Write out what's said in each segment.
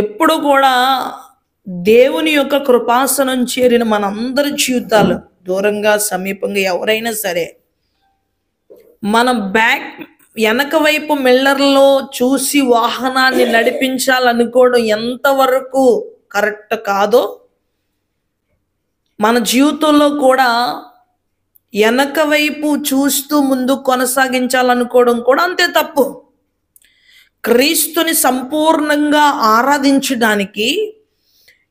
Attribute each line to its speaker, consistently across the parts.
Speaker 1: ఎప్పుడు కూడా దేవుని యొక్క కృపాసనం చేరిన మనందరి జీవితాలు దూరంగా సమీపంగా ఎవరైనా సరే మనం వెనక వైపు మిల్లర్లో చూసి వాహనాన్ని నడిపించాలనుకోవడం ఎంతవరకు కరెక్ట్ కాదో మన జీవితంలో కూడా వెనక వైపు చూస్తూ ముందు కొనసాగించాలనుకోవడం కూడా అంతే తప్పు. క్రీస్తుని సంపూర్ణంగా ఆరాధించడానికి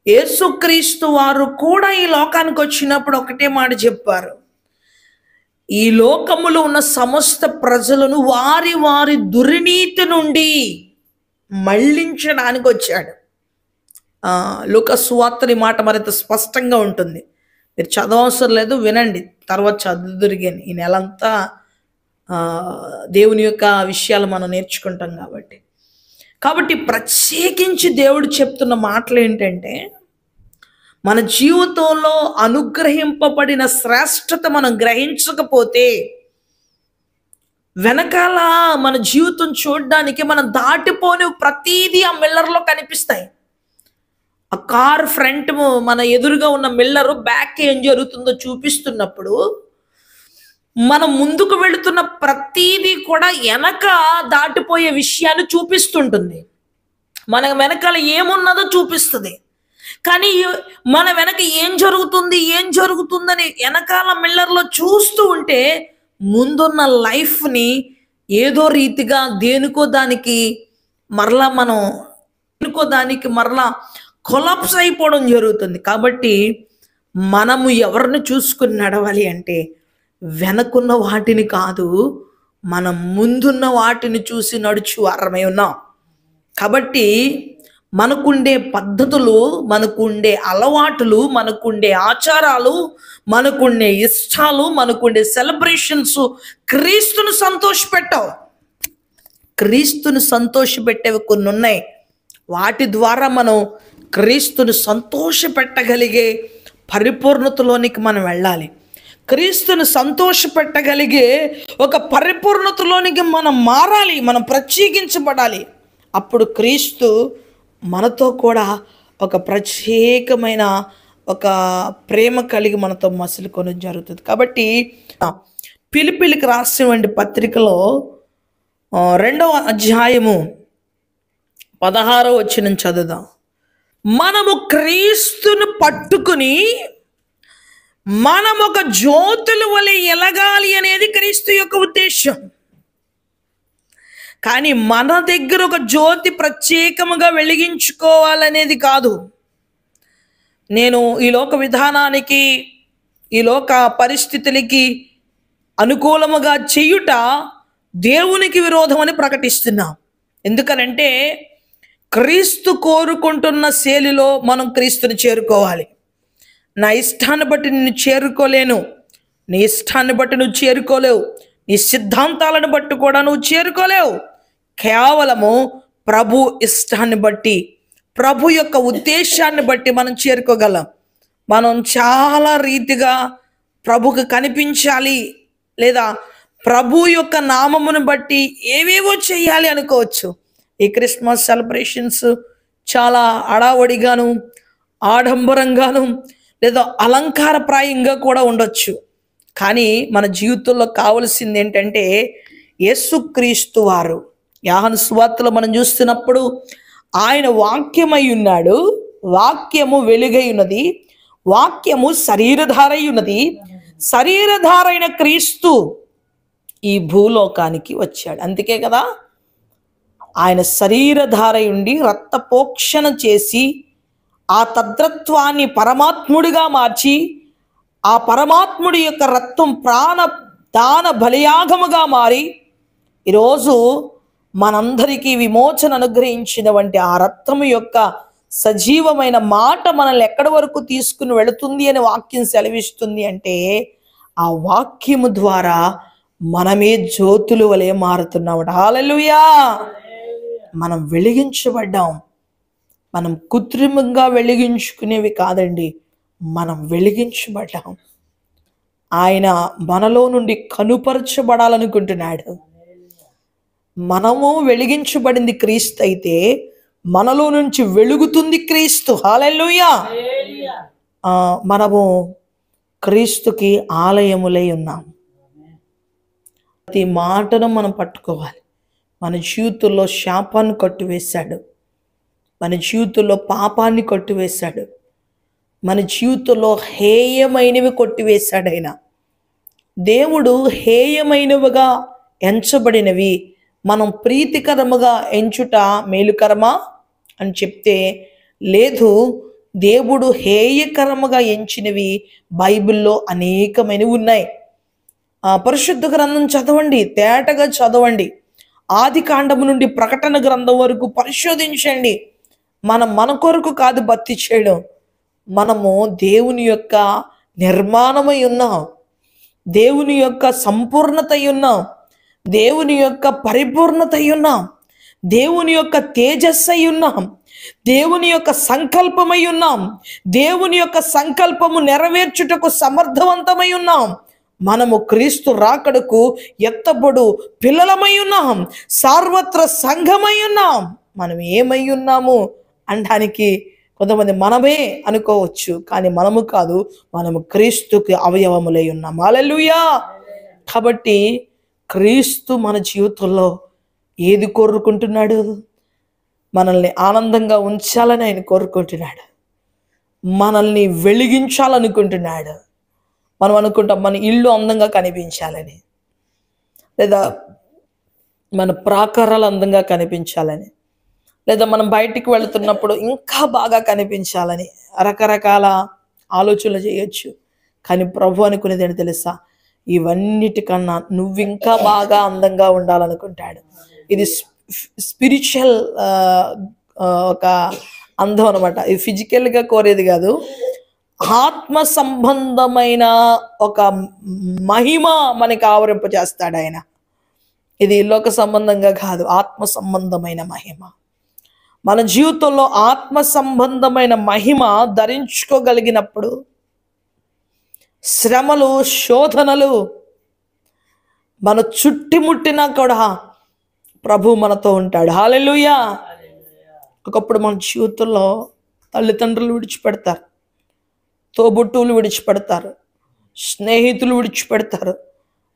Speaker 1: యేసుక్రీస్తు వారు కూడా ఈ లోకానికి వచ్చినప్పుడు ఒకటే మాట చెప్పారు, ఈ లోకములో ఉన్న సమస్త ప్రజలను వారి వారి దుర్నీతి నుండి మళ్ళించడానికి వచ్చాడు. లూకా సువార్త ఈ మాట మరింత స్పష్టంగా ఉంటుంది, మీరు చదవవసరం లేదు, వినండి, తర్వాత చదువుదురిగాని. ఈ నెలంతా దేవుని యొక్క విషయాలు మనం నేర్చుకుంటాం కాబట్టి ప్రత్యేకించి దేవుడు చెప్తున్న మాటలు ఏంటంటే, మన జీవితంలో అనుగ్రహింపబడిన శ్రేష్టత మనం గ్రహించకపోతే వెనకాల మన జీవితం చూడడానికి మనం దాటిపోని ప్రతీదీ ఆ మిల్లర్లో కనిపిస్తాయి. ఆ కార్ ఫ్రంట్ మన ఎదురుగా ఉన్న మిల్లరు బ్యాక్ ఏం జరుగుతుందో చూపిస్తున్నప్పుడు మనం ముందుకు వెళుతున్న ప్రతీదీ కూడా వెనక దాటిపోయే విషయాన్ని చూపిస్తుంటుంది. మన వెనకాల ఏమున్నదో చూపిస్తుంది. కానీ మన వెనక ఏం జరుగుతుందని వెనకాల మిల్లర్లో చూస్తూ ఉంటే ముందున్న లైఫ్ని ఏదో రీతిగా దేనికో దానికి మరలా కొలాప్స్ అయిపోవడం జరుగుతుంది. కాబట్టి మనము ఎవరిని చూసుకుని నడవాలి అంటే వెనకున్న వాటిని కాదు, మనం ముందున్న వాటిని చూసి నడుచు వారమై ఉన్నాం. కాబట్టి మనకుండే పద్ధతులు, మనకుండే అలవాటులు, మనకుండే ఆచారాలు, మనకుండే ఇష్టాలు, మనకుండే సెలబ్రేషన్స్ క్రీస్తును సంతోషపెట్టవు. క్రీస్తును సంతోషపెట్టేవి కొన్ని ఉన్నాయి. వాటి ద్వారా మనం క్రీస్తును సంతోషపెట్టగలిగే పరిపూర్ణతలోనికి మనం వెళ్ళాలి. క్రీస్తును సంతోషపెట్టగలిగే ఒక పరిపూర్ణతలోనికి మనం మారాలి, మనం ప్రత్యేకించబడాలి. అప్పుడు క్రీస్తు మనతో కూడా ఒక ప్రత్యేకమైన ఒక ప్రేమ కలిగి మనతో మసులుకొని జరుగుతుంది. కాబట్టి ఫిలిప్పీయులకు రాసినటువంటి పత్రికలో 2వ అధ్యాయము 16వ వచనం చదువుదాం. మనము క్రీస్తును పట్టుకుని మనం ఒక జ్యోతుల వలె ఎలగాలి అనేది క్రీస్తు యొక్క ఉద్దేశం. కానీ మన దగ్గర ఒక జ్యోతి ప్రత్యేకముగా వెలిగించుకోవాలనేది కాదు. నేను ఈ లోక విధానానికి, ఈ లోక పరిస్థితులకి అనుకూలముగా చేయుట దేవునికి విరోధం అని ప్రకటిస్తున్నా. ఎందుకనంటే క్రీస్తు కోరుకుంటున్న శైలిలో మనం క్రీస్తుని చేరుకోవాలి. నా ఇష్టాన్ని బట్టి నిన్ను చేరుకోలేను, నీ ఇష్టాన్ని బట్టి నువ్వు చేరుకోలేవు, నీ సిద్ధాంతాలను బట్టి కూడా నువ్వు చేరుకోలేవు. కేవలము ప్రభు ఇష్టాన్ని బట్టి, ప్రభు యొక్క ఉద్దేశాన్ని బట్టి మనం చేరుకోగలం. మనం చాలా రీతిగా ప్రభుకు కనిపించాలి, లేదా ప్రభు యొక్క నామమును బట్టి ఏవేవో చేయాలి అనుకోవచ్చు. ఈ క్రిస్మస్ సెలబ్రేషన్స్ చాలా హడావడిగాను, ఆడంబరంగాను, లేదా అలంకారప్రాయంగా కూడా ఉండొచ్చు. కానీ మన జీవితంలో కావలసింది ఏంటంటే యేసుక్రీస్తు వారు. యోహాను సువార్తలో మనం చూస్తున్నప్పుడు ఆయన వాక్యమై ఉన్నాడు, వాక్యము వెలుగై ఉన్నది, వాక్యము శరీరధారై ఉన్నది, శరీరధారైన క్రీస్తు ఈ భూలోకానికి వచ్చాడు. అందుకే కదా ఆయన శరీరధారై ఉండి రక్తపోక్షణ చేసి ఆ తద్రత్వాన్ని పరమాత్ముడిగా మార్చి, ఆ పరమాత్ముడి యొక్క రక్తం ప్రాణ దాన బలియాగముగా మారి ఈరోజు మనందరికీ విమోచన అనుగ్రహించినటువంటి ఆ రక్తము యొక్క సజీవమైన మాట మనల్ని ఎక్కడి వరకు తీసుకుని వెళుతుంది అని వాక్యం సెలవిస్తుంది అంటే, ఆ వాక్యము ద్వారా మనమే జ్యోతులు వలె మారుతున్నామట. హల్లెలూయా! మనం వెలిగించబడ్డాం. మనం కృత్రిమంగా వెలిగించుకునేవి కాదండి, మనం వెలిగించబడ్డాం. ఆయన మనలో నుండి కనుపరచబడాలనుకుంటున్నాడు. మనము వెలిగించబడింది క్రీస్తు అయితే మనలో నుంచి వెలుగుతుంది క్రీస్తు. హల్లెలూయా. మనము క్రీస్తుకి ఆలయములై ఉన్నాం. ప్రతి మాటను మనం పట్టుకోవాలి. మన జీవితంలో శాపాన్ని కట్టివేశాడు, మన జీవితంలో పాపాన్ని కొట్టివేశాడు, మన జీవితంలో హేయమైనవి కొట్టివేశాడు. ఆయన దేవుడు హేయమైనవిగా ఎంచబడినవి మనం ప్రీతికరముగా ఎంచుట మేలుకరమా అని చెప్తే లేదు. దేవుడు హేయకరముగా ఎంచినవి బైబిల్లో అనేకమైనవి ఉన్నాయి. పరిశుద్ధ గ్రంథం చదవండి, తేటగా చదవండి. ఆది కాండము నుండి ప్రకటన గ్రంథం వరకు పరిశోధించండి. మన కొరకు కాదు భక్తి చేయడం, మనము దేవుని యొక్క నిర్మాణమై ఉన్నాం, దేవుని యొక్క సంపూర్ణత ఉన్నాం, దేవుని యొక్క పరిపూర్ణత ఉన్నాం, దేవుని యొక్క తేజస్సై ఉన్నాం, దేవుని యొక్క సంకల్పమై ఉన్నాం, దేవుని యొక్క సంకల్పము నెరవేర్చుటకు సమర్థవంతమై ఉన్నాం. మనము క్రీస్తు రాకడకు ఎత్తబడు పిల్లలమై ఉన్నాం, సార్వత్ర సంఘమై ఉన్నాం. మనం ఏమై ఉన్నాము అనడానికి కొంతమంది మనమే అనుకోవచ్చు, కానీ మనము కాదు, మనము క్రీస్తుకి అవయవములై ఉన్నాం. హల్లెలూయా. కాబట్టి క్రీస్తు మన జీవితంలో ఏది కోరుకుంటున్నాడు? మనల్ని ఆనందంగా ఉంచాలని ఆయన కోరుకుంటున్నాడు, మనల్ని వెలిగించాలనుకుంటున్నాడు. మనం అనుకుంటాం మన ఇల్లు అందంగా కనిపించాలని, లేదా మన ప్రాకారాలు అందంగా కనిపించాలని, లేదా మనం బయటికి వెళుతున్నప్పుడు ఇంకా బాగా కనిపించాలని రకరకాల ఆలోచనలు చేయొచ్చు. కానీ ప్రభు అనుకునేది ఏంటి తెలుసా? ఇవన్నిటికన్నా నువ్వు ఇంకా బాగా అందంగా ఉండాలనుకుంటాడు. ఇది స్పిరిచువల్ ఒక అందం అనమాట. ఇది ఫిజికల్గా కోరేది కాదు, ఆత్మ సంబంధమైన ఒక మహిమ మనకి ఆవరింప చేస్తాడు ఆయన. ఇది లోక సంబంధంగా కాదు, ఆత్మ సంబంధమైన మహిమ. మన జీవితంలో ఆత్మ సంబంధమైన మహిమ ధరించుకోగలిగినప్పుడు శ్రమలు, శోధనలు మన చుట్టుముట్టినా కూడా ప్రభు మనతో ఉంటాడు. హల్లెలూయా. ఒకప్పుడు మన జీవితంలో తల్లిదండ్రులు విడిచిపెడతారు, తోబుట్టువులు విడిచిపెడతారు, స్నేహితులు విడిచిపెడతారు,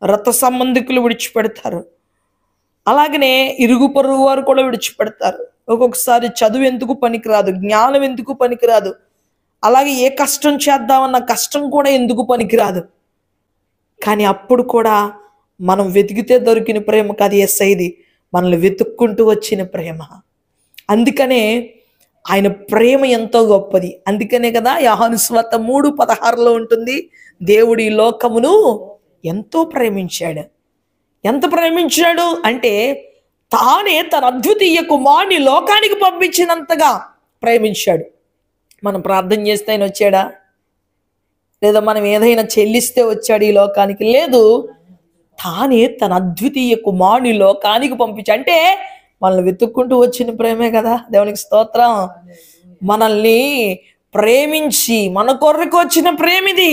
Speaker 1: రక్త సంబంధికులు విడిచిపెడతారు, అలాగనే ఇరుగు పొరుగు వారు కూడా విడిచిపెడతారు. ఒక్కొక్కసారి చదువు ఎందుకు పనికిరాదు, జ్ఞానం ఎందుకు పనికిరాదు, అలాగే ఏ కష్టం చేద్దామన్న కష్టం కూడా ఎందుకు పనికిరాదు. కానీ అప్పుడు కూడా మనం వెతికితే దొరికిన ప్రేమ కాదు యేసయ్యది, మనల్ని వెతుక్కుంటూ వచ్చిన ప్రేమ. అందుకనే ఆయన ప్రేమ ఎంతో గొప్పది. అందుకనే కదా యోహాను సువార్త 3:16 ఉంటుంది, దేవుడు ఈ లోకమును ఎంతో ప్రేమించాడు. ఎంత ప్రేమించాడు అంటే తానే తన అద్వితీయ కుమారుని లోకానికి పంపించినంతగా ప్రేమించాడు. మనం ప్రార్థన చేస్తే ఆయన వచ్చాడా? లేదా మనం ఏదైనా చెల్లిస్తే వచ్చాడు ఈ లోకానికి? లేదు. తానే తన అద్వితీయ కుమారుని లోకానికి పంపించాడు. అంటే మనల్ని వెతుక్కుంటూ వచ్చిన ప్రేమే కదా. దేవునికి స్తోత్రం. మనల్ని ప్రేమించి మన కొరకు వచ్చిన ప్రేమ ఇది.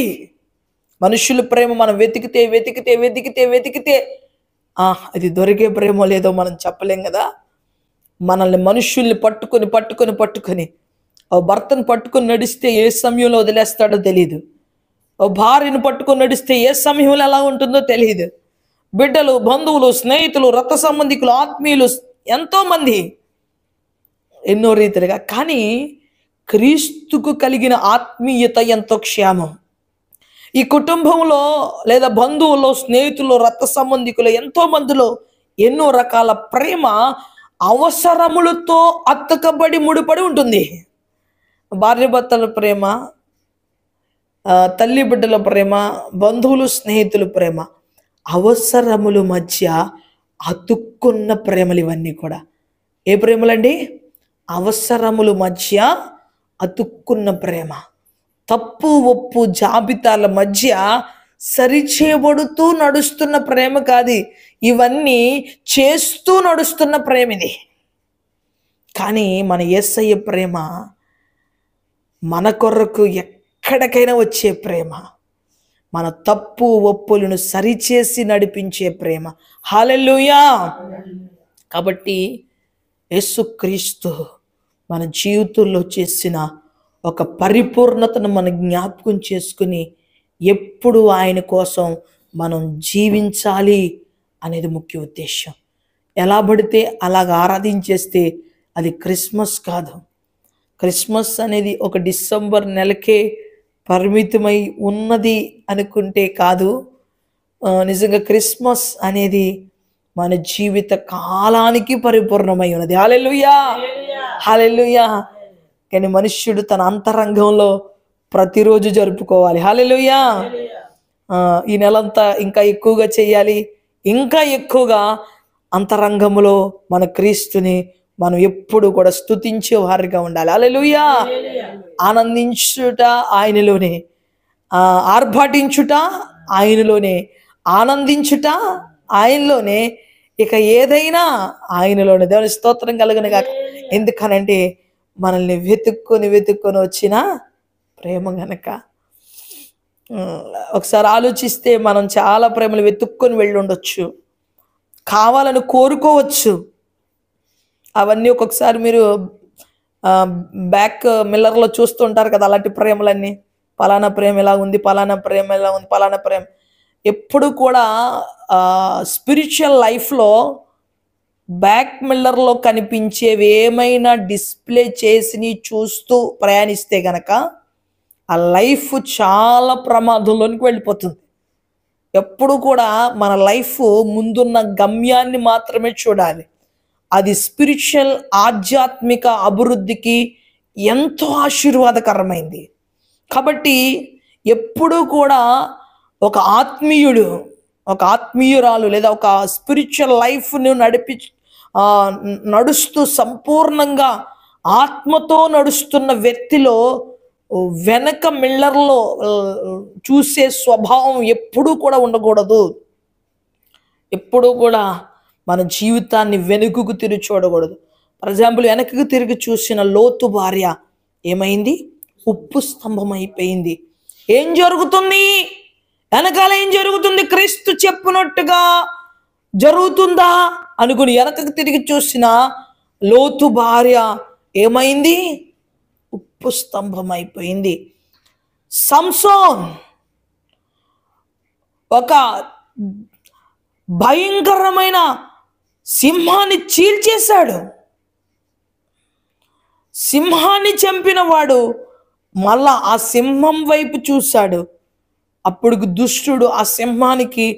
Speaker 1: మనుషుల ప్రేమ మనం వెతికితే వెతికితే వెతికితే వెతికితే అది దొరికే ప్రేమో లేదో మనం చెప్పలేం కదా. మనల్ని మనుషుల్ని పట్టుకొని పట్టుకొని పట్టుకొని ఓ భర్తను పట్టుకొని నడిస్తే ఏ సమయంలో వదిలేస్తాడో తెలియదు, ఓ భార్యను పట్టుకొని నడిస్తే ఏ సమయంలో ఎలా ఉంటుందో తెలియదు. బిడ్డలు, బంధువులు, స్నేహితులు, రక్త సంబంధికులు, ఆత్మీయులు ఎంతోమంది ఎన్నో రీతిలుగా. కానీ క్రీస్తుకు కలిగిన ఆత్మీయత ఎంతో క్షేమం. ఈ కుటుంబంలో లేదా బంధువుల్లో, స్నేహితులు, రక్త సంబంధికులు ఎంతో మందిలో ఎన్నో రకాల ప్రేమ అవసరములతో అత్తకబడి ముడిపడి ఉంటుంది. భార్యాభర్తల ప్రేమ, తల్లి బిడ్డల ప్రేమ, బంధువులు, స్నేహితుల ప్రేమ, అవసరముల మధ్య అతుక్కున్న ప్రేమలు. ఇవన్నీ కూడా ఏ ప్రేమలండి? అవసరముల మధ్య అతుక్కున్న ప్రేమ. తప్పు ఒప్పు జాబితాల మధ్య సరిచేయబడుతూ నడుస్తున్న ప్రేమ కాదు, ఇవన్నీ చేస్తూ నడుస్తున్న ప్రేమ ఇది. కానీ మన యేసయ్య ప్రేమ మన కొరకు ఎక్కడికైనా వచ్చే ప్రేమ, మన తప్పు ఒప్పులను సరిచేసి నడిపించే ప్రేమ. హల్లెలూయా. కాబట్టి యేసుక్రీస్తు మన జీవితంలో చేసిన ఒక పరిపూర్ణతను మనం జ్ఞాపకం చేసుకుని ఎప్పుడు ఆయన కోసం మనం జీవించాలి అనేది ముఖ్య ఉద్దేశం. ఎలా పడితే అలాగ ఆరాధించేస్తే అది క్రిస్మస్ కాదు. క్రిస్మస్ అనేది ఒక డిసెంబర్ నెలకే పరిమితమై ఉన్నది అనుకుంటే కాదు. నిజంగా క్రిస్మస్ అనేది మన జీవిత కాలానికి పరిపూర్ణమై ఉన్నది. హల్లెలూయా, హల్లెలూయా. కానీ మనుష్యుడు తన అంతరంగంలో ప్రతిరోజు జరుపుకోవాలి. హల్లెలూయా. ఈ నెలంతా ఇంకా ఎక్కువగా చేయాలి, ఇంకా ఎక్కువగా అంతరంగంలో మన క్రీస్తుని మనం ఎప్పుడు కూడా స్తుతించే వారిగా ఉండాలి. హల్లెలూయా. ఆనందించుట ఆయనలోనే, ఆర్భాటించుట ఆయనలోనే, ఆనందించుట ఆయనలోనే, ఇక ఏదైనా ఆయనలోనే. దేవుని స్తోత్రం కలుగును గాక. ఎందుకనంటే మనల్ని వెతుక్కొని వచ్చిన ప్రేమ గనక. ఒకసారి ఆలోచిస్తే మనం చాలా ప్రేమలు వెతుక్కొని వెళ్ళి ఉండొచ్చు, కావాలని కోరుకోవచ్చు. అవన్నీ ఒక్కొక్కసారి మీరు బ్యాక్ మిల్లర్లో చూస్తూ ఉంటారు కదా, అలాంటి ప్రేమలన్నీ. పలానా ప్రేమ ఎలా ఉంది, పలానా ప్రేమ ఎలా ఉంది, పలానా ప్రేమ. ఎప్పుడు కూడా స్పిరిచువల్ లైఫ్లో బ్యాక్ మిల్లర్లో కనిపించేవి ఏమైనా డిస్ప్లే చేసి చూస్తూ ప్రయాణిస్తే గనక ఆ లైఫ్ చాలా ప్రమాదంలోనికి వెళ్ళిపోతుంది. ఎప్పుడు కూడా మన లైఫ్ ముందున్న గమ్యాన్ని మాత్రమే చూడాలి. అది స్పిరిచువల్ ఆధ్యాత్మిక అభివృద్ధికి ఎంతో ఆశీర్వాదకరమైంది. కాబట్టి ఎప్పుడూ కూడా ఒక ఆత్మీయుడు, ఒక ఆత్మీయురాలు లేదా ఒక స్పిరిచువల్ లైఫ్ను నడుస్తూ సంపూర్ణంగా ఆత్మతో నడుస్తున్న వ్యక్తిలో వెనక మిల్లర్లో చూసే స్వభావం ఎప్పుడూ కూడా ఉండకూడదు. ఎప్పుడూ కూడా మన జీవితాన్ని వెనుకకు తిరిగి చూడకూడదు. ఫర్ ఎగ్జాంపుల్, వెనకకు తిరిగి చూసిన లోతు భార్య ఏమైంది? ఉప్పు స్తంభం అయిపోయింది. ఏం జరుగుతుంది వెనకాల? ఏం జరుగుతుంది? క్రీస్తు చెప్పినట్టుగా జరుగుతుందా అనుకుని వెనకకు తిరిగి చూసిన లోతు భార్య ఏమైంది? ఉప్పు స్తంభం అయిపోయింది. సంసోన్ ఒక భయంకరమైన సింహాన్ని చీల్చేశాడు. సింహాన్ని చంపిన వాడు మళ్ళా ఆ సింహం వైపు చూశాడు. అప్పుడు దుష్టుడు ఆ సింహానికి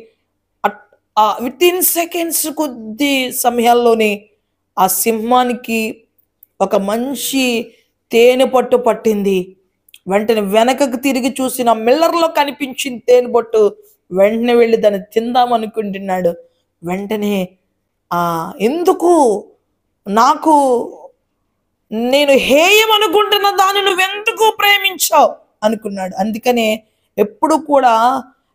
Speaker 1: విత్ ఇన్ సెకండ్స్, కొద్ది సమయాల్లోనే ఆ సింహానికి ఒక మంచి తేనె పట్టు పట్టింది. వెంటనే వెనకకు తిరిగి చూసిన మిల్లర్లో కనిపించిన తేనె పట్టు వెంటనే వెళ్ళి దాన్ని తిందాం అనుకుంటున్నాడు. వెంటనే ఎందుకు నాకు, నేను హేయం అనుకుంటున్న దాన్ని నువ్వెందుకు ప్రేమించావు అనుకున్నాడు. అందుకనే ఎప్పుడు కూడా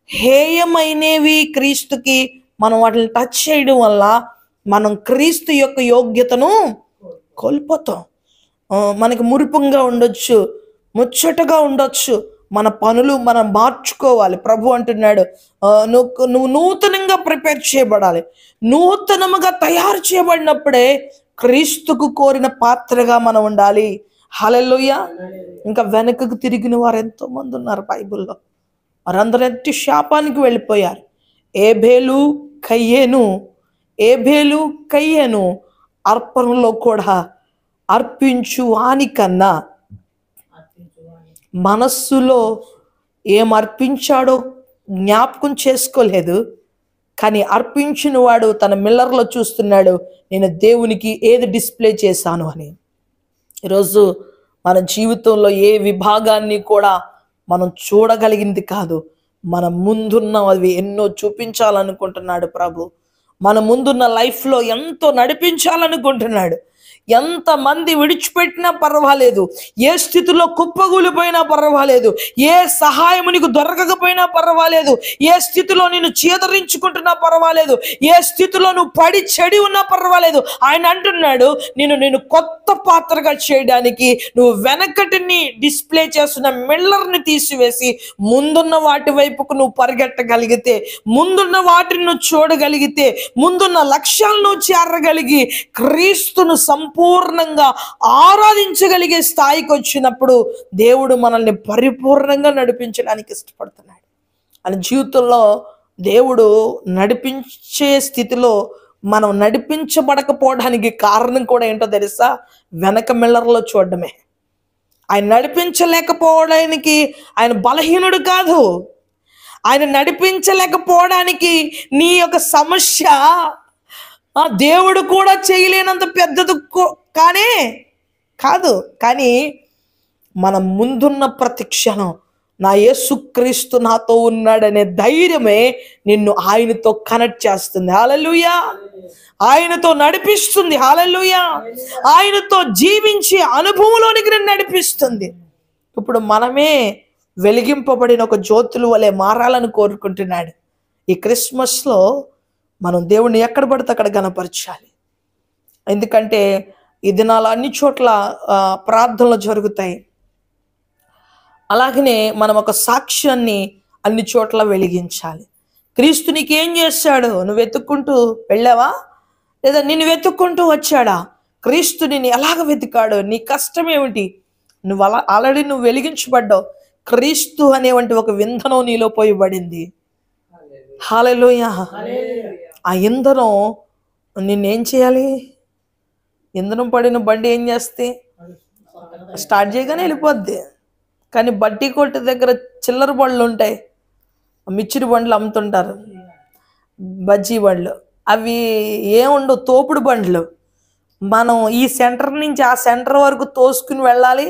Speaker 1: హేయమైనవి క్రీస్తుకి మనం వాటిని టచ్ చేయడం వల్ల మనం క్రీస్తు యొక్క యోగ్యతను కోల్పోతాం. మనకి మురిపంగా ఉండొచ్చు, ముచ్చటగా ఉండొచ్చు, మన పనులు మనం మార్చుకోవాలి. ప్రభు అంటున్నాడు, నువ్వు నూతనంగా ప్రిపేర్ చేయబడాలి. నూతనముగా తయారు చేయబడినప్పుడే క్రీస్తుకు కోరిన పాత్రగా మనం ఉండాలి. హల్లెలూయా. ఇంకా వెనకకు తిరిగిన వారు ఎంతో మంది ఉన్నారు బైబిల్లో. వారందరూ ఎట్టి శాపానికి వెళ్ళిపోయారు. ఏబేలు కయ్యేను అర్పణలో కూడా అర్పించు వానికన్నా మనస్సులో ఏం అర్పించాడో జ్ఞాపకం చేసుకోలేదు. కానీ అర్పించిన వాడు తన మిల్లర్లో చూస్తున్నాడు, నేను దేవునికి ఏది డిస్ప్లే చేశాను అని. ఈరోజు మన జీవితంలో ఏ విభాగాన్ని కూడా మనం చూడగలిగింది కాదు. మన ముందున్నవి ఎన్నో చూపించాలనుకుంటున్నాడు ప్రభు. మన ముందున్న లైఫ్లో ఎంతో నడిపించాలనుకుంటున్నాడు. ఎంతమంది విడిచిపెట్టినా పర్వాలేదు, ఏ స్థితిలో కుప్పగూలిపోయినా పర్వాలేదు, ఏ సహాయం నీకు దొరకకపోయినా పర్వాలేదు, ఏ స్థితిలో నేను చేదరించుకుంటున్నా పర్వాలేదు, ఏ స్థితిలో నువ్వు పడి చెడి ఉన్నా పర్వాలేదు. ఆయన అంటున్నాడు, నేను కొత్త పాత్రగా చేయడానికి నువ్వు వెనకటిని డిస్ప్లే చేస్తున్న మిల్లర్ని తీసివేసి ముందున్న వాటి వైపుకు నువ్వు పరిగెట్టగలిగితే, ముందున్న వాటిని నువ్వు చూడగలిగితే, ముందున్న లక్ష్యాలను చేరగలిగి క్రీస్తును సంపూర్ణంగా ఆరాధించగలిగే స్థాయికి వచ్చినప్పుడు దేవుడు మనల్ని పరిపూర్ణంగా నడిపించడానికి ఇష్టపడుతున్నాడు. మన జీవితంలో దేవుడు నడిపించే స్థితిలో మనం నడిపించబడకపోవడానికి కారణం కూడా ఏంటో తెలుసా? వెనక మిల్లర్లో చూడడమే. ఆయన నడిపించలేకపోవడానికి ఆయన బలహీనుడు కాదు. ఆయన నడిపించలేకపోవడానికి నీ యొక్క సమస్య దేవుడు కూడా చేయలేనంత పెద్దది కానే కాదు. కానీ మన ముందున్న ప్రతి క్షణం నా యేసుక్రీస్తు నాతో ఉన్నాడనే ధైర్యమే నిన్ను ఆయనతో కనెక్ట్ చేస్తుంది. హల్లెలూయా. ఆయనతో నడిపిస్తుంది. హల్లెలూయా. ఆయనతో జీవించే అనుభవంలోనికి నిన్ను నడిపిస్తుంది. ఇప్పుడు మనమే వెలిగింపబడిన ఒక జ్యోతుల వలె మారాలని కోరుకుంటున్నాడు. ఈ క్రిస్మస్లో మనం దేవుణ్ణి ఎక్కడ పడితే అక్కడ గణపరచాలి. ఎందుకంటే ఈ దినాలు అన్ని చోట్ల ప్రార్థనలు జరుగుతాయి. అలాగనే మనం ఒక సాక్ష్యాన్ని అన్ని చోట్ల వెలిగించాలి. క్రీస్తు నీకేం చేశాడు? నువ్వు వెతుక్కుంటూ వెళ్ళావా, లేదా నిన్ను వెతుక్కుంటూ వచ్చాడా? క్రీస్తు నిన్ను ఎలాగ వెతికాడు? నీ కష్టం ఏమిటి? నువ్వు ఆల్రెడీ నువ్వు వెలిగించబడ్డావు. క్రీస్తు అనేవంటి ఒక ఇంధనం నీలో పోయబడింది. హల్లెలూయా. ఆ ఇంధనం నిన్నేం చేయాలి? ఇంధనం పడిన బండి ఏం చేస్తే స్టార్ట్ చేయగానే వెళ్ళిపోద్ది. కానీ బడ్డీ కొట్టు దగ్గర చిల్లర బండ్లు ఉంటాయి, మిచ్చిరి బండ్లు అమ్ముతుంటారు, బజ్జీ బండ్లు. అవి ఏముండవు, తోపుడు బండ్లు. మనం ఈ సెంటర్ నుంచి ఆ సెంటర్ వరకు తోసుకుని వెళ్ళాలి.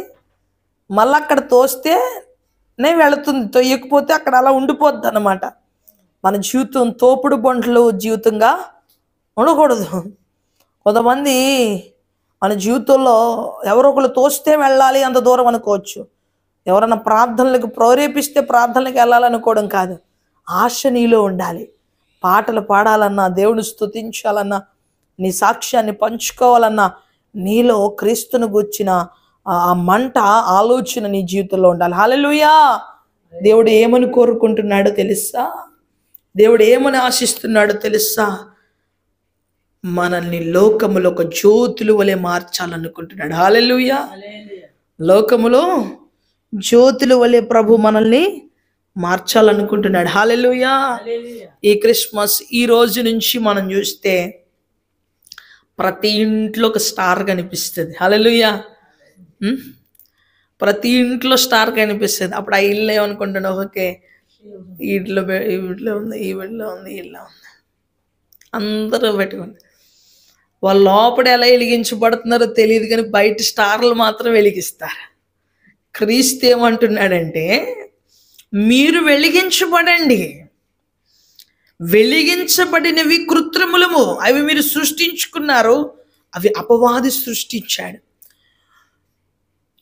Speaker 1: మళ్ళీ అక్కడ తోస్తేనే వెళుతుంది, తొయ్యకపోతే అక్కడ అలా ఉండిపోద్ది అన్నమాట. మన జీవితం తోపుడు బండ్లు జీవితంగా ఉండకూడదు. కొంతమంది మన జీవితంలో ఎవరో ఒకరు తోస్తే వెళ్ళాలి అంత దూరం అనుకోవచ్చు. ఎవరైనా ప్రార్థనలకు ప్రేరేపిస్తే ప్రార్థనలకు వెళ్ళాలనుకోవడం కాదు. ఆశ నీలో ఉండాలి. పాటలు పాడాలన్నా, దేవుని స్తుతించాలన్నా, నీ సాక్ష్యాన్ని పంచుకోవాలన్నా నీలో క్రీస్తును గుర్చిన ఆ మంట ఆలోచన నీ జీవితంలో ఉండాలి. హల్లెలూయా. దేవుడు ఏమని కోరుకుంటున్నాడో తెలుసా? దేవుడు ఏమని ఆశిస్తున్నాడో తెలుసా? మనల్ని లోకములో ఒక జ్యోతులు వలె మార్చాలనుకుంటున్నాడు. హల్లెలూయా. లోకములో జ్యోతుల వలె ప్రభు మనల్ని మార్చాలనుకుంటున్నాడు. హల్లెలూయా. ఈ క్రిస్మస్ ఈ రోజు నుంచి మనం చూస్తే ప్రతి ఇంట్లో ఒక స్టార్ కనిపిస్తుంది. హల్లెలూయా. ప్రతి ఇంట్లో స్టార్ కనిపిస్తుంది. అప్పుడు ఆ ఇల్లు ఏమనుకుంటున్నావు? ఓకే, ఇంట్లో ఉంది, ఈ ఇంట్లో ఉంది, ఇల్లు ఉంది, అందరూ పెట్టుకుంది. వాళ్ళ లోపల ఎలా వెలిగించబడుతున్నారో తెలియదు, కానీ బయట స్టార్లు మాత్రం వెలిగిస్తారు. క్రీస్తు ఏమంటున్నాడంటే, మీరు వెలిగించబడండి. వెలిగించబడినవి కృత్రిములము, అవి మీరు సృష్టించుకున్నారు, అవి అపవాది సృష్టించాడు.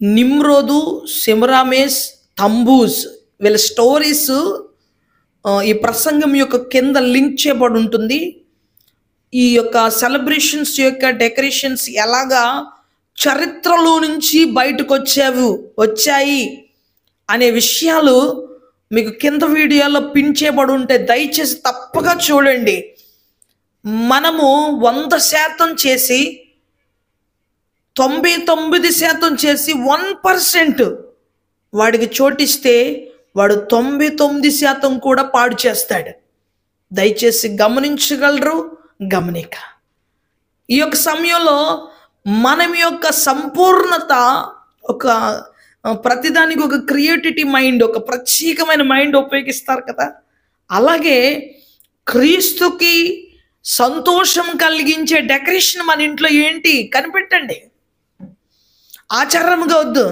Speaker 1: నిమ్రోదు, సెమరామేస్, తంబూస్ వీళ్ళ స్టోరీస్ ఈ ప్రసంగం యొక్క కింద లింక్ చేయబడి ఉంటుంది. ఈ యొక్క సెలబ్రేషన్స్ యొక్క డెకరేషన్స్ ఎలాగా చరిత్రలో నుంచి బయటకు వచ్చాయి అనే విషయాలు మీకు కింద వీడియోలో పిన్ చేయబడి ఉంటాయి. దయచేసి తప్పగా చూడండి. మనము 100% చేసి 99% చేసి 1% వాడికి చోటిస్తే వాడు 99% కూడా పాడు చేస్తాడు. దయచేసి గమనించగలరు, గమనిక. ఈ యొక్క సమయంలో మనం యొక్క సంపూర్ణత, ఒక ప్రతిదానికి ఒక క్రియేటివిటీ మైండ్, ఒక ప్రత్యేకమైన మైండ్ ఉపయోగిస్తారు కదా, అలాగే క్రీస్తుకి సంతోషం కలిగించే డెకరేషన్ మన ఇంట్లో ఏంటి కనిపెట్టండి. ఆచారంగా వద్దు,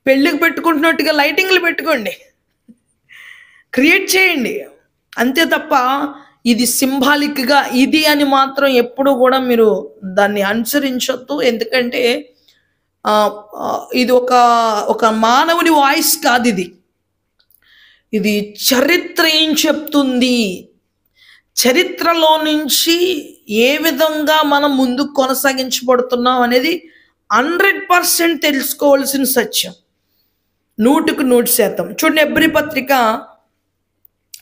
Speaker 1: పెళ్ళికి పెట్టుకుంటున్నట్టుగా లైటింగ్లు పెట్టుకోండి, క్రియేట్ చేయండి అంతే తప్ప ఇది సింబాలిక్గా ఇది అని మాత్రం ఎప్పుడు కూడా మీరు దాన్ని అనుసరించొద్దు. ఎందుకంటే ఇది ఒక మానవుని వాయిస్ కాదు, ఇది చరిత్ర ఏం చెప్తుంది, చరిత్రలో నుంచి ఏ విధంగా మనం ముందుకు కొనసాగించబడుతున్నాం అనేది 100% తెలుసుకోవాల్సిన సత్యం. 100% చూడండి. ఎబ్రీ పత్రిక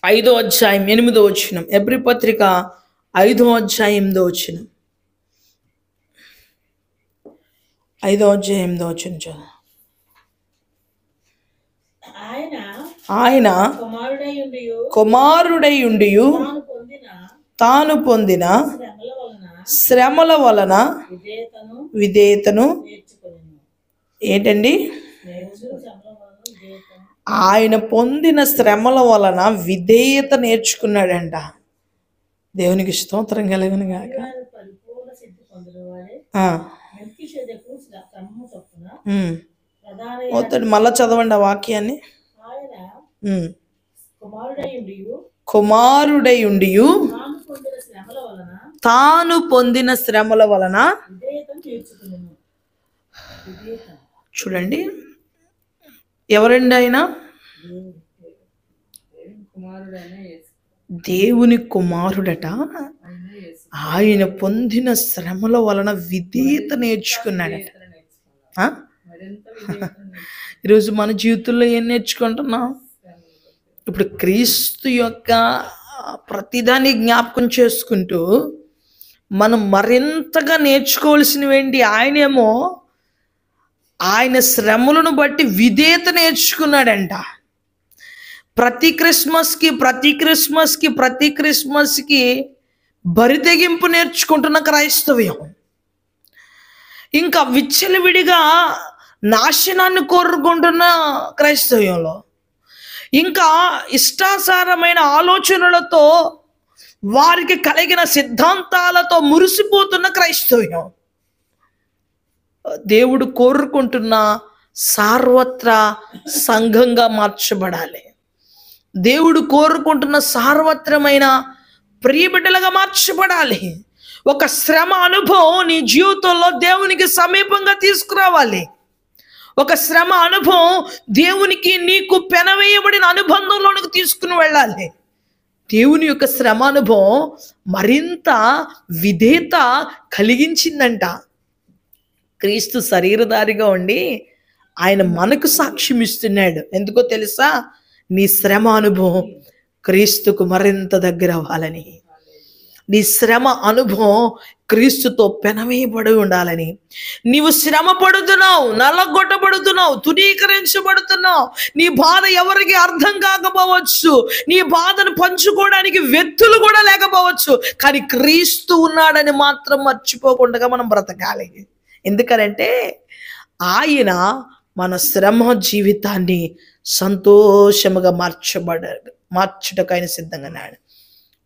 Speaker 1: 5వ అధ్యాయం 8వ వచనం. ఎబ్రీ పత్రిక 5వ అధ్యాయం 8వ వచనం. 5:8 ఆయన కుమారుడై ఉండి తాను పొందిన శ్రమల వలన విధేయతను ఏంటండి? ఆయన పొందిన శ్రమల వలన విధేయత నేర్చుకున్నాడంట. దేవునికి స్తోత్రం కలుగును గాక. మళ్ళా చదవండి ఆ వాక్యాన్ని. కుమారుడై ఉండి తాను పొందిన శ్రమల వలన చూడండి, ఎవరండి ఆయన? దేవుని కుమారుడట. ఆయన పొందిన శ్రమల వలన విధేయత నేర్చుకున్నాడట. ఈరోజు మన జీవితంలో ఏం నేర్చుకుంటున్నాం? ఇప్పుడు క్రీస్తు యొక్క ప్రతిదాన్ని జ్ఞాపకం చేసుకుంటూ మనం మరింతగా నేర్చుకోవాల్సినవేంటి? ఆయనేమో ఆయన శ్రమలను బట్టి విధేయత నేర్చుకున్నాడంట. ప్రతి క్రిస్మస్కి బరితెగింపు నేర్చుకుంటున్న క్రైస్తవ్యం. ఇంకా విచ్చలవిడిగా నాశనాన్ని కోరుకుంటున్న క్రైస్తవ్యంలో, ఇంకా ఇష్టాసారమైన ఆలోచనలతో వారికి కలిగిన సిద్ధాంతాలతో మురిసిపోతున్న క్రైస్తవ్యం. దేవుడు కోరుకుంటున్న సార్వత్ర సంఘంగా మార్చబడాలి. దేవుడు కోరుకుంటున్న సార్వత్రమైన ప్రియబిడ్డలుగా మార్చబడాలి. ఒక శ్రమ అనుభవం నీ జీవితంలో దేవునికి సమీపంగా తీసుకురావాలి. ఒక శ్రమ అనుభవం దేవునికి నీకు పెనవేయబడిన అనుబంధంలోనికి తీసుకుని వెళ్ళాలి. దేవుని యొక్క శ్రమ అనుభవం మరింత విధేయత కలిగించిందంట. క్రీస్తు శరీరధారిగా ఉండి ఆయన మనకు సాక్ష్యం ఇస్తున్నాడు. ఎందుకో తెలుసా? నీ శ్రమ అనుభవం క్రీస్తుకు మరింత దగ్గర అవ్వాలని, నీ శ్రమ అనుభవం క్రీస్తుతో పెనవేయబడి ఉండాలని. నీవు శ్రమ పడుతున్నావు, నల్లగొట్టబడుతున్నావు, తునీకరించబడుతున్నావు. నీ బాధ ఎవరికి అర్థం కాకపోవచ్చు, నీ బాధను పంచుకోవడానికి వ్యక్తులు కూడా లేకపోవచ్చు, కానీ క్రీస్తు ఉన్నాడని మాత్రం మర్చిపోకుండా మనం బ్రతకాలి. ఎందుకనంటే ఆయన మన శ్రమ జీవితాన్ని సంతోషముగా మార్చుటకు ఆయన సిద్ధంగా ఉన్నాడు.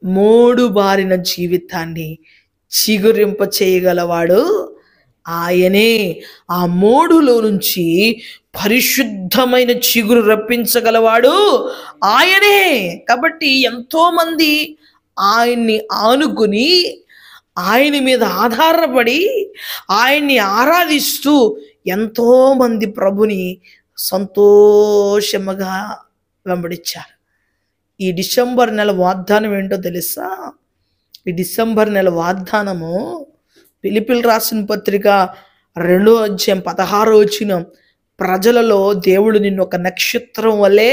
Speaker 1: మోడు బారిన జీవితాన్ని చిగురింప చేయగలవాడు ఆయనే. ఆ మోడులో నుంచి పరిశుద్ధమైన చిగురు రప్పించగలవాడు ఆయనే. కాబట్టి ఎంతో మంది ఆయన్ని ఆనుకుని, ఆయన మీద ఆధారపడి, ఆయన్ని ఆరాధిస్తూ ఎంతో మంది ప్రభుని సంతోషముగా వెంబడించారు. ఈ డిసెంబర్ నెల వాగ్దానం ఏంటో తెలుసా? ఈ డిసెంబర్ నెల వాగ్దానము ఫిలిప్పీయులకు రాసిన పత్రిక 2:16 ప్రజలలో దేవుడు నిన్ను ఒక నక్షత్రం వలె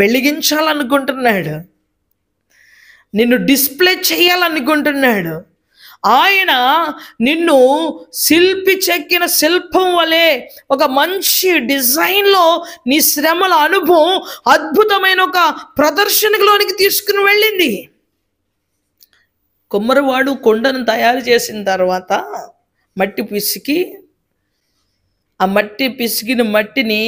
Speaker 1: వెలిగించాలనుకుంటున్నాడు, నిన్ను డిస్ప్లే చేయాలనుకుంటున్నాడు. ఆయన నిన్ను శిల్పి చెక్కిన శిల్పం వలె ఒక మంచి డిజైన్లో నీ శ్రమల అనుభవం అద్భుతమైన ఒక ప్రదర్శనలోనికి తీసుకుని వెళ్ళింది. కుమ్మరివాడు కొండను తయారు చేసిన తర్వాత మట్టి పిసికి, ఆ పిసికిన మట్టిని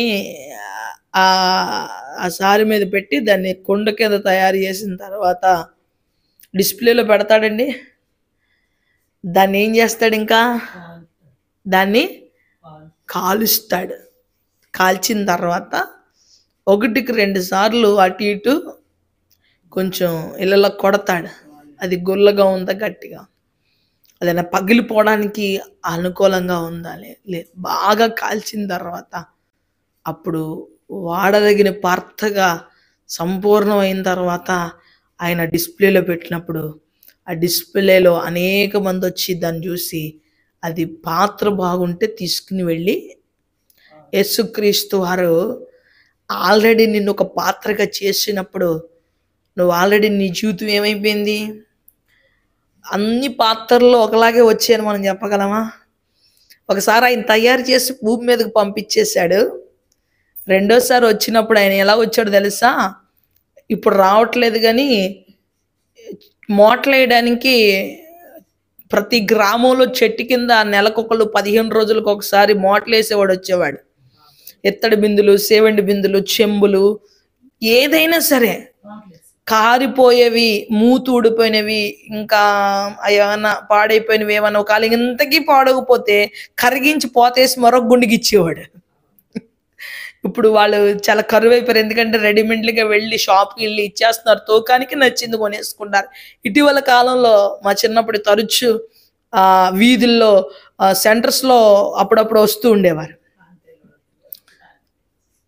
Speaker 1: ఆ సారి మీద పెట్టి దాన్ని కొండ కింద తయారు చేసిన తర్వాత డిస్ప్లేలో పెడతాడండి. దాన్ని ఏం చేస్తాడు? ఇంకా దాన్ని కాలుస్తాడు. కాల్చిన తర్వాత 1కి 2 సార్లు అటు ఇటు కొంచెం ఇళ్ళలో కొడతాడు. అది గుల్లగా ఉందా, గట్టిగా, అదైనా పగిలిపోవడానికి అనుకూలంగా ఉందా లేదు. బాగా కాల్చిన తర్వాత అప్పుడు వాడదగిన పాత్రగా సంపూర్ణమైన తర్వాత ఆయన డిస్ప్లేలో పెట్టినప్పుడు ఆ డిస్ప్లేలో అనేక మంది వచ్చి దాన్ని చూసి అది పాత్ర బాగుంటే తీసుకుని వెళ్ళి, యేసుక్రీస్తు వారు ఆల్రెడీ నిన్ను ఒక పాత్రగా చేసినప్పుడు నువ్వు ఆల్రెడీ నీ జీవితం ఏమైపోయింది? అన్ని పాత్రల్లో ఒకలాగే వచ్చాయని మనం చెప్పగలమా? ఒకసారి ఆయన తయారు చేసి భూమి మీదకి పంపించేశాడు. రెండోసారి వచ్చినప్పుడు ఆయన ఎలా వచ్చాడో తెలుసా? ఇప్పుడు రావట్లేదు కానీ మోటలేయడానికి ప్రతి గ్రామంలో చెట్టు కింద నెలకొకళ్ళు 15 రోజులకు ఒకసారి మోటలేసేవాడు వచ్చేవాడు. ఎత్తడి బిందులు, సేవెండి బిందులు, చెంబులు ఏదైనా సరే కారిపోయేవి, మూతు ఊడిపోయినవి, ఇంకా ఏమన్నా పాడైపోయినవి, ఏమన్నా ఒకవేళ ఇంతకీ పాడకపోతే కరిగించి పోతేసి మరొక గుండెకి ఇచ్చేవాడు. ఇప్పుడు వాళ్ళు చాలా కరువైపోయారు, ఎందుకంటే రెడీమేడ్లుగా వెళ్ళి షాప్కి వెళ్ళి ఇచ్చేస్తున్నారు, తూకానికి నచ్చింది కొనేసుకుంటారు. ఇటీవల కాలంలో మా చిన్నప్పుడు తరచు వీధుల్లో సెంటర్స్లో అప్పుడప్పుడు వస్తూ ఉండేవారు.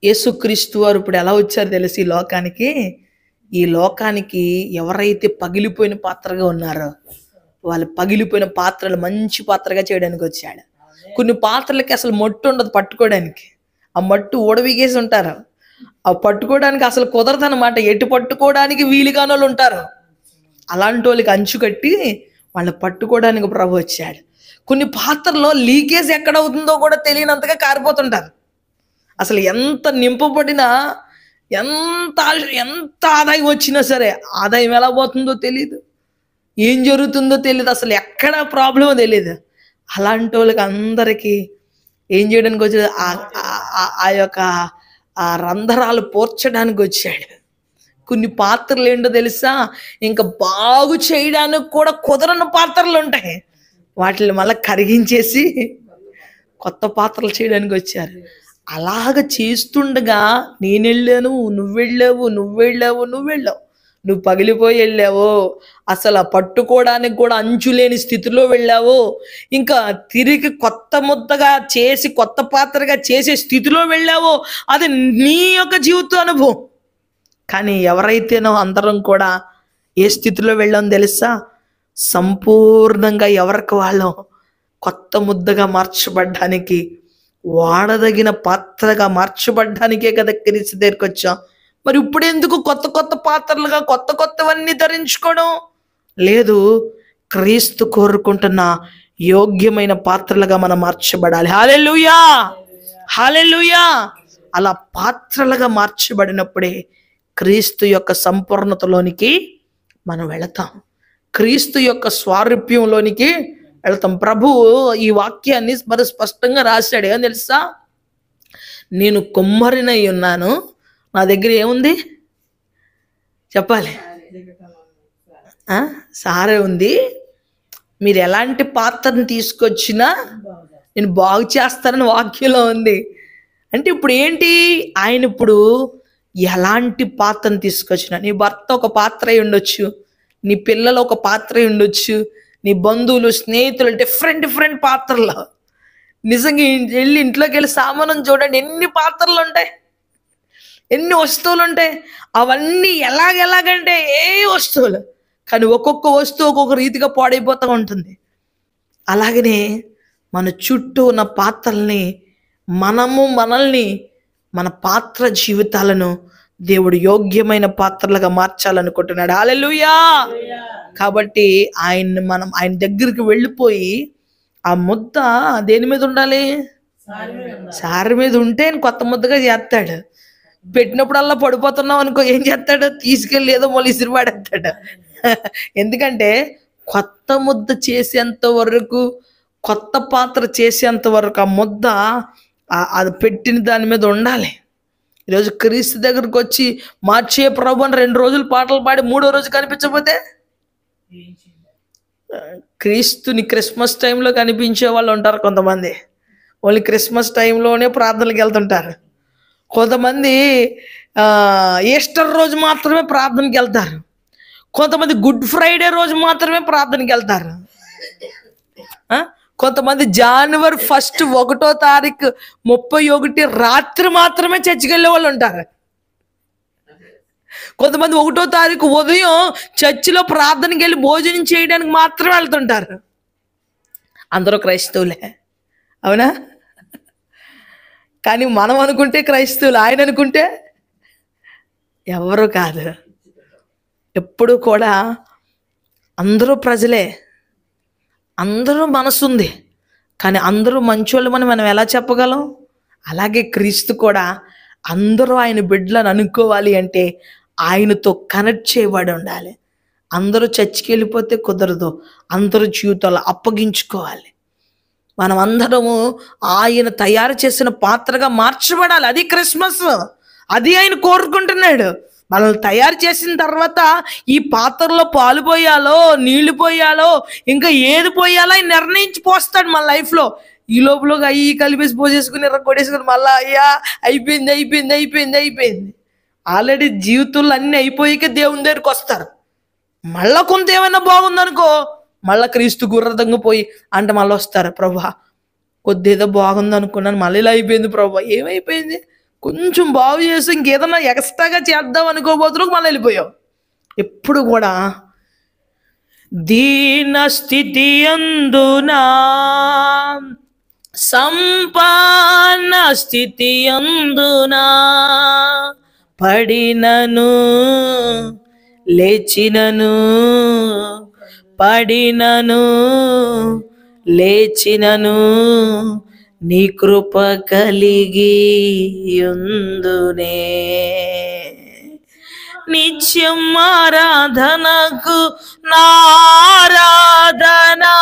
Speaker 1: యేసుక్రీస్తు వారు ఇప్పుడు ఎలా వచ్చారు తెలుసు ఈ లోకానికి? ఈ లోకానికి ఎవరైతే పగిలిపోయిన పాత్రగా ఉన్నారో వాళ్ళు పగిలిపోయిన పాత్రలు మంచి పాత్రగా చేయడానికి వచ్చాడు. కొన్ని పాత్రలకి అసలు మట్టు ఉండదు పట్టుకోవడానికి, ఆ మట్టు ఊడవిగేసి ఉంటారు, ఆ పట్టుకోవడానికి అసలు కుదరదు అనమాట, ఎటు పట్టుకోవడానికి వీలుగాని వాళ్ళు ఉంటారు. అలాంటి వాళ్ళకి అంచు కట్టి వాళ్ళని పట్టుకోవడానికి ప్రభు వచ్చాడు. కొన్ని పాత్రలో లీకేజ్ ఎక్కడ అవుతుందో కూడా తెలియనంతగా కారిపోతుంటారు. అసలు ఎంత నింపబడినా ఎంత ఆదాయం వచ్చినా సరే ఆదాయం ఎలా పోతుందో తెలియదు, ఏం జరుగుతుందో తెలియదు, అసలు ఎక్కడ ప్రాబ్లమో తెలియదు. అలాంటి వాళ్ళకి అందరికీ ఏం చేయడానికి వచ్చాడు? ఆ యొక్క ఆ రంధ్రాలు పోర్చడానికి వచ్చాడు. కొన్ని పాత్రలు ఏంటో తెలుసా? ఇంకా బాగు చేయడానికి కూడా కుదరని పాత్రలు ఉంటాయి, వాటిని మళ్ళీ కరిగించేసి కొత్త పాత్రలు చేయడానికి వచ్చారు. అలాగ చేస్తుండగా నేను వెళ్ళాను, నువ్వు వెళ్ళావు, నువ్వు పగిలిపోయి వెళ్ళావు, అసలు పట్టుకోవడానికి కూడా అంచులేని స్థితిలో వెళ్ళావు, ఇంకా తిరిగి కొత్త ముద్దగా చేసి కొత్త పాత్రగా చేసే స్థితిలో వెళ్ళావు. అది నీ యొక్క జీవిత అనుభవం. కానీ ఎవరైతేనో అందరం కూడా ఏ స్థితిలో వెళ్ళాం తెలుసా? సంపూర్ణంగా ఎవరికి వాళ్ళం కొత్త ముద్దగా మార్చబడ్డానికి, వాడదగిన పాత్రగా మార్చబడ్డానికే కదా క్రీస్తు దగ్గరికి వచ్చాం. మరి ఇప్పుడు ఎందుకు కొత్త కొత్త పాత్రలుగా కొత్తవన్నీ ధరించుకోవడం లేదు? క్రీస్తు కోరుకుంటున్న యోగ్యమైన పాత్రలుగా మనం మార్చబడాలి. హల్లెలూయా, హల్లెలూయా. అలా పాత్రలుగా మార్చబడినప్పుడే క్రీస్తు యొక్క సంపూర్ణతలోనికి మనం వెళతాం, క్రీస్తు యొక్క స్వారూప్యంలోనికి వెళతాం. ప్రభువు ఈ వాక్యాన్ని మరి స్పష్టంగా రాశాడు. ఏమని తెలుసా? నేను కుమ్మరినై ఉన్నాను, నా దగ్గర ఏముంది చెప్పాలి? సారే ఉంది, మీరు ఎలాంటి పాత్రను తీసుకొచ్చినా నేను బాగు చేస్తానని వాక్యంలో ఉంది. అంటే ఇప్పుడు ఏంటి? ఆయన ఇప్పుడు ఎలాంటి పాత్రను తీసుకొచ్చినా, నీ భర్త ఒక పాత్ర అయి ఉండొచ్చు, నీ పిల్లలు ఒక పాత్ర అయి ఉండొచ్చు, నీ బంధువులు, స్నేహితులు, డిఫరెంట్ పాత్రలు. నిజంగా వెళ్ళి ఇంట్లోకి వెళ్ళి సామానం చూడండి, ఎన్ని పాత్రలు ఉంటాయి, ఎన్ని వస్తువులు ఉంటాయి. అవన్నీ ఎలాగంటే ఏ వస్తువులు, కానీ ఒక్కొక్క వస్తువు ఒక్కొక్క రీతిగా పాడైపోతూ ఉంటుంది. అలాగనే మన చుట్టూ ఉన్న పాత్రల్ని మనల్ని మన పాత్ర జీవితాలను దేవుడు యోగ్యమైన పాత్రలుగా మార్చాలనుకుంటున్నాడు. హల్లెలూయా. కాబట్టి ఆయన దగ్గరికి వెళ్ళిపోయి ఆ ముద్ద దేని మీద ఉండాలి? సారి మీద ఉంటే ఆయన కొత్త ముద్దగా చేస్తాడు. పెట్టినప్పుడల్లా పడిపోతున్నాం అనుకో, ఏం చేస్తాడు? తీసుకెళ్ళి ఏదో మళ్ళీ ఇసిరిపాడేస్తాడు. ఎందుకంటే కొత్త ముద్ద చేసేంత వరకు, కొత్త పాత్ర చేసేంత వరకు ఆ ముద్ద అది పెట్టిన దాని మీద ఉండాలి. ఈరోజు క్రీస్తు దగ్గరకు వచ్చి మార్చే ప్రభు అని 2 రోజులు పాటలు పాడి 3వ రోజు కనిపించకపోతే, క్రీస్తుని క్రిస్మస్ టైంలో కనిపించే వాళ్ళు ఉంటారు కొంతమంది, ఓన్లీ క్రిస్మస్ టైంలోనే ప్రార్థనలకు వెళ్తుంటారు. కొంతమంది ఈస్టర్ రోజు మాత్రమే ప్రార్థనకి వెళ్తారు, కొంతమంది గుడ్ ఫ్రైడే రోజు మాత్రమే ప్రార్థనకి వెళ్తారు, కొంతమంది జనవరి 1, 1వ తారీఖు 31 రాత్రి మాత్రమే చర్చికి వెళ్ళే వాళ్ళు ఉంటారు. కొంతమంది 1వ తారీఖు ఉదయం చర్చిలో ప్రార్థనకి వెళ్ళి భోజనం చేయడానికి మాత్రమే వెళ్తుంటారు. అందరూ క్రైస్తవులే, అవునా? కానీ మనం అనుకుంటే క్రైస్తవులు, ఆయన అనుకుంటే ఎవరు కాదు. ఎప్పుడు కూడా అందరూ ప్రజలే, అందరూ మనసుంది, కానీ అందరూ మంచోళ్ళమని మనం ఎలా చెప్పగలం? అలాగే క్రీస్తు కూడా అందరూ ఆయన బిడ్డలను అనుకోవాలి అంటే ఆయనతో కనెక్ట్ చేయబడి ఉండాలి. అందరూ చర్చికి వెళ్ళిపోతే కుదరదు. అందరూ జీవితాలు అప్పగించుకోవాలి. మనం అందరము ఆయన తయారు చేసిన పాత్రగా మార్చబడాలి. అది క్రిస్మస్. అది ఆయన కోరుకుంటున్నాడు. మనల్ని తయారు చేసిన తర్వాత ఈ పాత్రలో పాలు పోయాలో, నీళ్లు పోయాలో, ఇంకా ఏది పోయాలో ఆయన నిర్ణయించి పోస్తాడు మన లైఫ్లో. ఈ లోపల అయ్యి కలిపేసి పోసేసుకుని కొట్టేసుకుని మళ్ళీ అయ్యా అయిపోయింది. ఆల్రెడీ జీవితంలో అన్నీ అయిపోయాక దేవుని దగ్గరికి వస్తారు. మళ్ళా కొంత ఏమైనా బాగుందనుకో, మళ్ళీ క్రీస్తు గుర్రదంగా పోయి అంటే మళ్ళీ వస్తారు. ప్రభా కొద్దిగా బాగుంది అనుకున్నాను, మళ్ళీ ఇలా అయిపోయింది ప్రభా. ఏమైపోయింది? కొంచెం బాగు చేసి ఇంకేదన్నా ఎక్స్ట్రాగా చేద్దాం అనుకోబోతున్నా మళ్ళీ వెళ్ళిపోయావు. ఎప్పుడు కూడా దీన స్థితి అందునా సంపన్న స్థితి అందునా పడినను లేచినను, పడినను లేచినను నీ కృప కలిగి యుందునే. నిత్యం ఆరాధనకు నారాధనా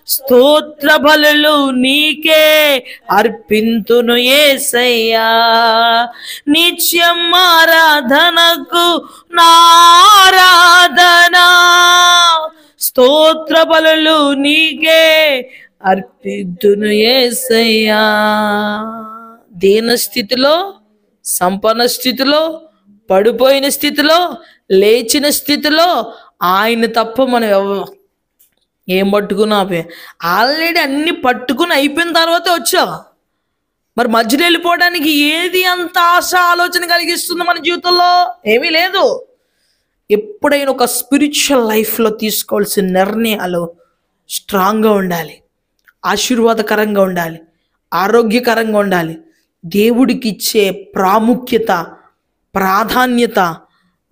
Speaker 1: స్తోత్ర బలులు నీకే అర్పింతును యేసయ్యా. నిత్యం ఆరాధనకు నారాధనా స్తోత్ర బలులు నీకే అర్పింతును యేసయ్యా. దీన స్థితిలో, సంపన్న స్థితిలో, పడిపోయిన స్థితిలో, లేచిన స్థితిలో ఆయన తప్ప మనం ఏం పట్టుకున్నా ఆల్రెడీ అన్ని పట్టుకుని అయిపోయిన తర్వాత వచ్చావు. మరి మధ్యలో వెళ్ళిపోవడానికి ఏది అంత ఆశ ఆలోచన కలిగిస్తుంది మన జీవితంలో? ఏమీ లేదు. ఎప్పుడైనా ఒక స్పిరిచువల్ లైఫ్లో తీసుకోవాల్సిన నిర్ణయాలు స్ట్రాంగ్గా ఉండాలి, ఆశీర్వాదకరంగా ఉండాలి, ఆరోగ్యకరంగా ఉండాలి. దేవుడికి ఇచ్చే ప్రాముఖ్యత, ప్రాధాన్యత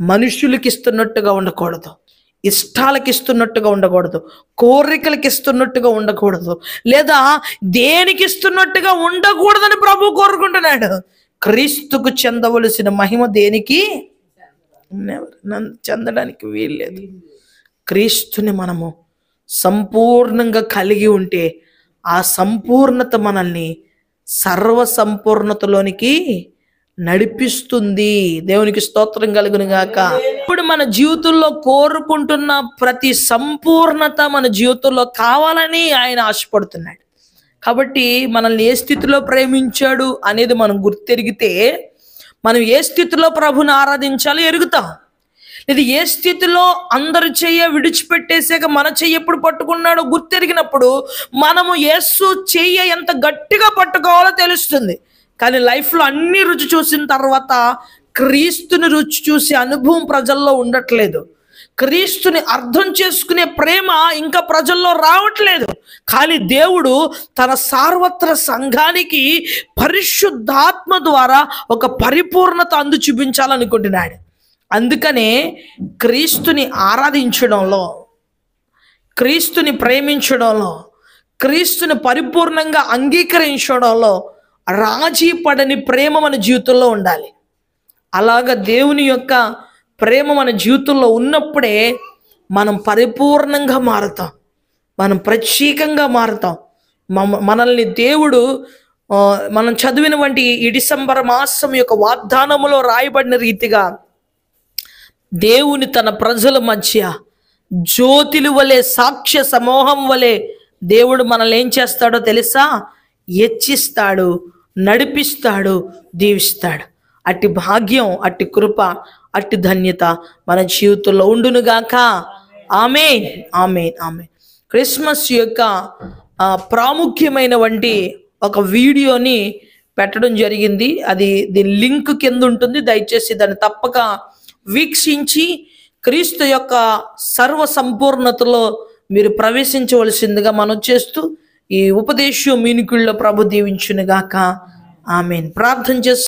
Speaker 1: మనుషులకి ఇస్తున్నట్టుగా ఉండకూడదు, ఇష్టాలకి ఇస్తున్నట్టుగా ఉండకూడదు, కోరికలకి ఇస్తున్నట్టుగా ఉండకూడదు, లేదా దేనికి ఇస్తున్నట్టుగా ఉండకూడదని ప్రభు కోరుకుంటున్నాడు. క్రీస్తుకు చెందవలసిన మహిమ దేనికి చెందడానికి వీల్లేదు. క్రీస్తుని మనము సంపూర్ణంగా కలిగి ఉంటే ఆ సంపూర్ణత మనల్ని సర్వ సంపూర్ణతలోనికి నడిపిస్తుంది. దేవునికి స్తోత్రం కలుగును గాక. ఇప్పుడు మన జీవితంలో కోరుకుంటున్న ప్రతి సంపూర్ణత మన జీవితంలో కావాలని ఆయన ఆశపడుతున్నాడు. కాబట్టి మనల్ని ఏ స్థితిలో ప్రేమించాడు అనేది మనం గుర్తెరిగితే మనం ఏ స్థితిలో ప్రభుని ఆరాధించాలో ఎరుగుతాం. ఇది ఏ స్థితిలో అందరు చెయ్య విడిచిపెట్టేసాక మన చెయ్యి ఎప్పుడు పట్టుకున్నాడో గుర్తెరిగినప్పుడు మనము యేసు చెయ్య ఎంత గట్టిగా పట్టుకోవాలో తెలుస్తుంది. కానీ లైఫ్లో అన్ని రుచి చూసిన తర్వాత క్రీస్తుని రుచి చూసే అనుభవం ప్రజల్లో ఉండట్లేదు. క్రీస్తుని అర్థం చేసుకునే ప్రేమ ఇంకా ప్రజల్లో రావట్లేదు. కానీ దేవుడు తన సార్వత్ర సంఘానికి పరిశుద్ధాత్మ ద్వారా ఒక పరిపూర్ణత అందు చూపించాలనుకుంటున్నాడు. అందుకనే క్రీస్తుని ఆరాధించడంలో, క్రీస్తుని ప్రేమించడంలో, క్రీస్తుని పరిపూర్ణంగా అంగీకరించడంలో రాజీ పడని ప్రేమ మన జీవితంలో ఉండాలి. అలాగ దేవుని యొక్క ప్రేమ మన జీవితంలో ఉన్నప్పుడే మనం పరిపూర్ణంగా మారుతాం, మనం ప్రత్యేకంగా మారుతాం. మనల్ని దేవుడు మనం చదివిన వంటి ఈ డిసెంబర్ మాసం యొక్క వాగ్దానములో రాయబడిన రీతిగా దేవుని తన ప్రజల మధ్య జ్యోతిలు వలె, సాక్ష్య సమూహం వలె దేవుడు మనల్ని ఏం చేస్తాడో తెలుసా? హెచ్చిస్తాడు, నడిపిస్తాడు, దీవిస్తాడు. అట్టి భాగ్యం, అట్టి కృప, అట్టి ధన్యత మన జీవితంలో ఉండునుగాక. ఆమేన్, ఆమేన్, ఆమేన్. క్రిస్మస్ యొక్క ప్రాముఖ్యమైన వంటి ఒక వీడియోని పెట్టడం జరిగింది. అది దీని లింక్ కింద ఉంటుంది. దయచేసి దాన్ని తప్పక వీక్షించి క్రీస్తు యొక్క సర్వ సంపూర్ణతలో మీరు ప్రవేశించవలసిందిగా మనం చేస్తూ ఈ ఉపదేశం మీనికుల్లో ప్రభు దీవించునుగాక. ఆమేన్. ప్రార్థన చేస్తూ